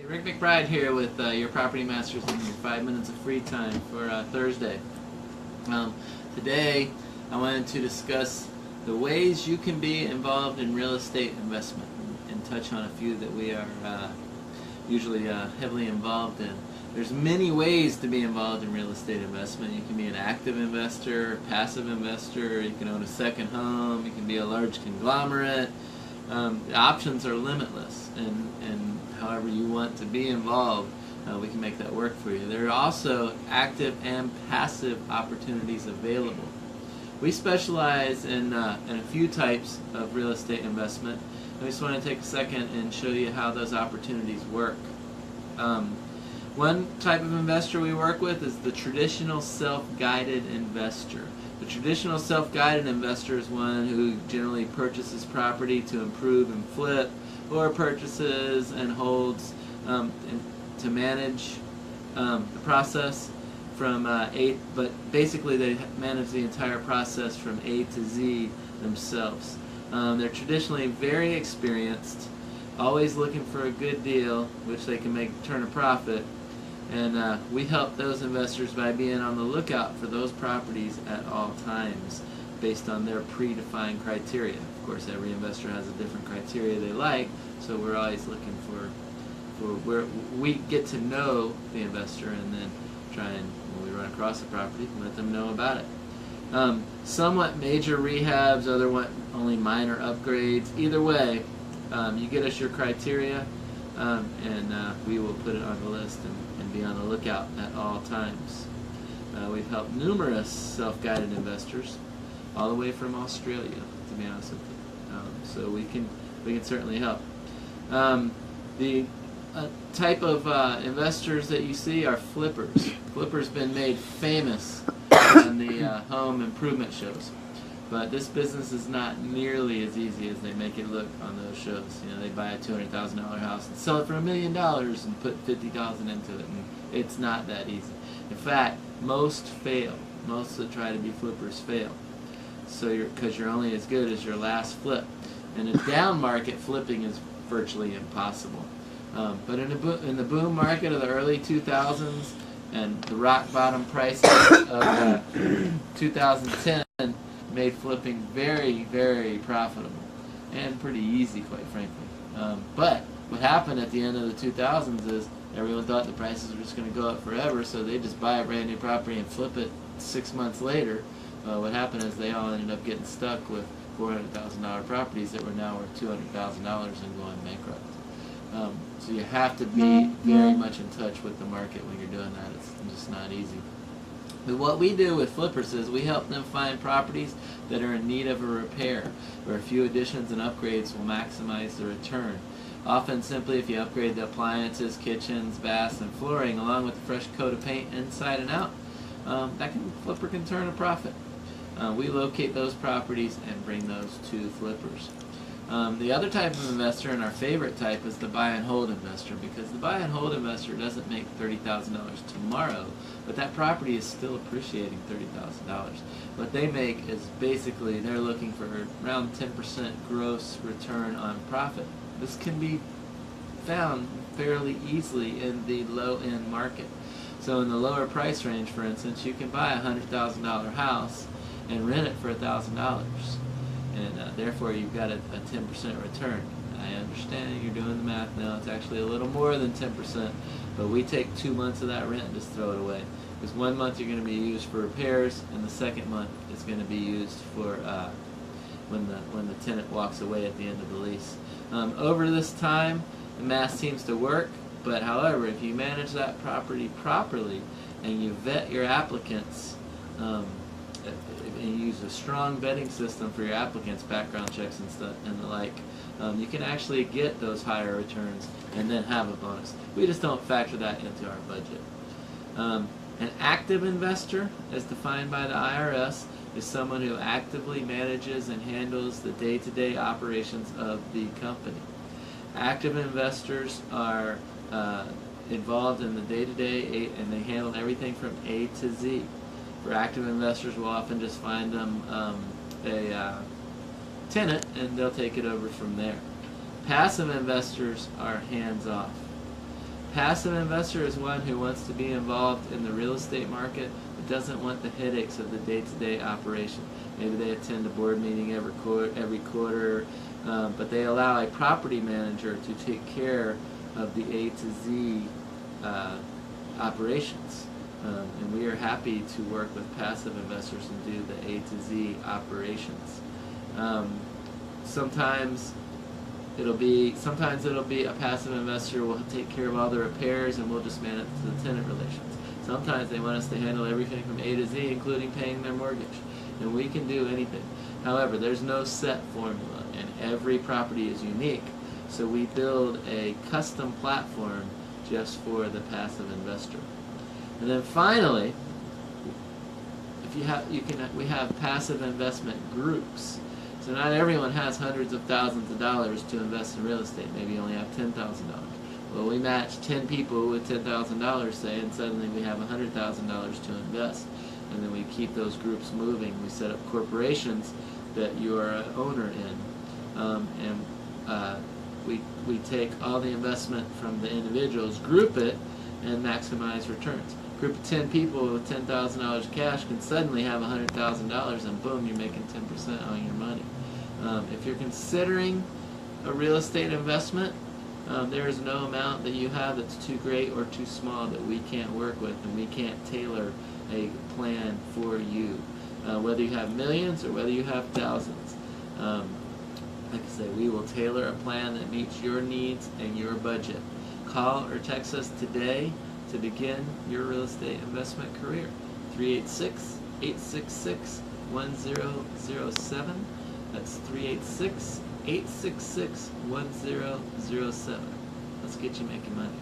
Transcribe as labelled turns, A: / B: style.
A: Rick McBride here with your Property Masters and your 5 minutes of free time for Thursday. Today I wanted to discuss the ways you can be involved in real estate investment and touch on a few that we are usually heavily involved in. There's many ways to be involved in real estate investment. You can be an active investor, passive investor, you can own a second home, you can be a large conglomerate. The options are limitless, and however you want to be involved, we can make that work for you. There are also active and passive opportunities available. We specialize in a few types of real estate investment, and we just want to take a second and show you how those opportunities work. One type of investor we work with is the traditional self-guided investor. The traditional self-guided investor is one who generally purchases property to improve and flip, or purchases and holds to manage the process from but basically they manage the entire process from A to Z themselves. They're traditionally very experienced, always looking for a good deal, which they can turn a profit. And we help those investors by being on the lookout for those properties at all times based on their predefined criteria. Of course, every investor has a different criteria they like, so we're always looking for where we get to know the investor and then try and, when we run across the property, let them know about it. Somewhat major rehabs, other only minor upgrades. Either way, you get us your criteria, and we will put it on the list and be on the lookout at all times. We've helped numerous self-guided investors all the way from Australia, to be honest with you. So we can certainly help. The type of investors that you see are flippers. Flippers been made famous on the home improvement shows. But this business is not nearly as easy as they make it look on those shows. You know, they buy a $200,000 house and sell it for $1 million and put $50,000 into it, and it's not that easy. In fact, most fail. Most that try to be flippers fail. So because you're only as good as your last flip. In a down market, flipping is virtually impossible. But in the boom market of the early 2000s and the rock bottom prices of 2010. Made flipping very, very profitable and pretty easy, quite frankly. But what happened at the end of the 2000s is everyone thought the prices were just going to go up forever, so they just buy a brand new property and flip it 6 months later. What happened is they all ended up getting stuck with $400,000 properties that were now worth $200,000 and going bankrupt. So you have to be very much in touch with the market when you're doing that. It's just not easy. But what we do with flippers is we help them find properties that are in need of a repair, where a few additions and upgrades will maximize the return. Often simply if you upgrade the appliances, kitchens, baths, and flooring along with a fresh coat of paint inside and out, flipper can turn a profit. We locate those properties and bring those to flippers. The other type of investor, and our favorite type, is the buy and hold investor, because the buy and hold investor doesn't make $30,000 tomorrow, but that property is still appreciating $30,000. What they make is basically they're looking for around 10% gross return on profit. This can be found fairly easily in the low-end market. So in the lower price range, for instance, you can buy a $100,000 house and rent it for $1,000. And therefore you've got a 10% return. I understand you're doing the math now. It's actually a little more than 10%, but we take 2 months of that rent and just throw it away. Because 1 month you're going to be used for repairs, and the second month is going to be used for when the tenant walks away at the end of the lease. Over this time, the math seems to work, but however, if you manage that property properly and you vet your applicants, and you use a strong vetting system for your applicants, background checks and stuff and the like, you can actually get those higher returns and then have a bonus. We just don't factor that into our budget. An active investor, as defined by the IRS, is someone who actively manages and handles the day-to-day operations of the company. Active investors are involved in the day-to-day, and they handle everything from A to Z. For active investors, we'll often just find them a tenant, and they'll take it over from there. Passive investors are hands-off. Passive investor is one who wants to be involved in the real estate market but doesn't want the headaches of the day-to-day operation. Maybe they attend a board meeting every quarter, but they allow a property manager to take care of the A to Z operations. And we are happy to work with passive investors and do the A to Z operations. Sometimes it'll be a passive investor will take care of all the repairs and we'll just manage the tenant relations. Sometimes they want us to handle everything from A to Z, including paying their mortgage, and we can do anything. However, there's no set formula, and every property is unique, so we build a custom platform just for the passive investor. And then finally, we have passive investment groups. So not everyone has hundreds of thousands of dollars to invest in real estate. Maybe you only have $10,000. Well, we match 10 people with $10,000, say, and suddenly we have $100,000 to invest. And then we keep those groups moving. We set up corporations that you are an owner in. We take all the investment from the individuals, group it, and maximize returns. A group of 10 people with $10,000 cash can suddenly have $100,000, and boom, you're making 10% on your money. If you're considering a real estate investment, there is no amount that you have that's too great or too small that we can't work with, and we can't tailor a plan for you. Whether you have millions or whether you have thousands. Like I say, we will tailor a plan that meets your needs and your budget. Call or text us today to begin your real estate investment career. 386-866-1007. That's 386-866-1007. Let's get you making money.